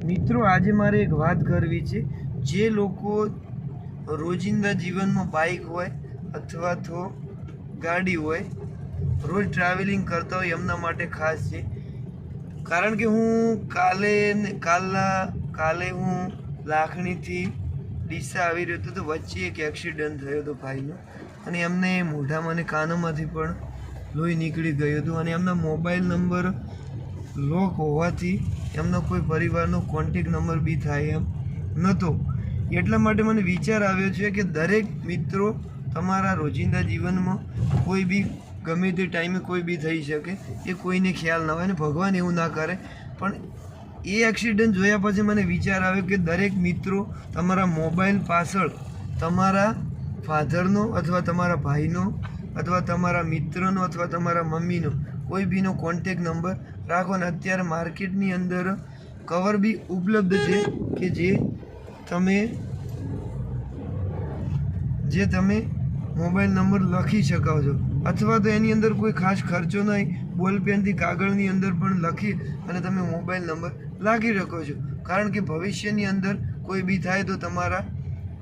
મિત્રો, આજે મારે એક વાત કરવી છે. જે લોકો રોજિંદા જીવનમાં બાઇક હોય અથવા તો ગાડી હોય, રોજ ટ્રાવેલિંગ કરતા હોય એમના માટે ખાસ છે. કારણ કે હું કાલે હું લાખણીથી ડીસા આવી રહ્યો હતો, તો વચ્ચે એક એક્સિડન્ટ થયો હતો ભાઈનો, અને એમને મોઢામાં અને કાનોમાંથી પણ લોહી નીકળી ગયું હતું, અને એમના મોબાઈલ નંબર લોક હોવાથી એમનો કોઈ પરિવારનો કોન્ટેક નંબર બી થાય એમ નહોતો. એટલા માટે મને વિચાર આવ્યો છે કે દરેક મિત્રો તમારા રોજિંદા જીવનમાં કોઈ બી ગમે તે ટાઈમે કોઈ બી થઈ શકે, એ કોઈને ખ્યાલ ના હોય, ને ભગવાન એવું ના કરે. પણ એ એક્સિડન્ટ જોયા પછી મને વિચાર આવ્યો કે દરેક મિત્રો તમારા મોબાઈલ પાછળ તમારા ફાધરનો અથવા તમારા ભાઈનો અથવા તમારા મિત્રનો અથવા તમારા મમ્મીનો કોઈ બીનો કોન્ટેક નંબર રાખો. ને અત્યારે માર્કેટની અંદર કવર બી ઉપલબ્ધ છે કે જે તમે મોબાઈલ નંબર લખી શકો છો, અથવા તો એની અંદર કોઈ ખાસ ખર્ચો નહીં, બોલપેનથી કાગળની અંદર પણ લખી અને તમે મોબાઈલ નંબર લખી શકો છો. કારણ કે ભવિષ્યની અંદર કોઈ બી થાય તો તમારા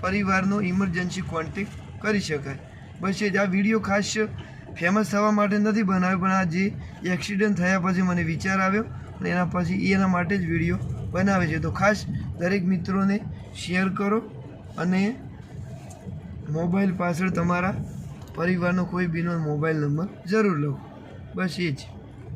પરિવારનો ઇમરજન્સી કોન્ટેક કરી શકાય. બસ એ જ. આ વિડીયો ખાસ ફેમસ થવા માટે નથી બનાવ્યો, પણ આ જે એક્સિડન્ટ થયા પછી મને વિચાર આવ્યો અને એના માટે જ વિડીયો બનાવે છે. તો ખાસ દરેક મિત્રોને શેર કરો અને મોબાઈલ પાછળ તમારા પરિવારનો કોઈ બીનો મોબાઈલ નંબર જરૂર લખો. બસ એ જ.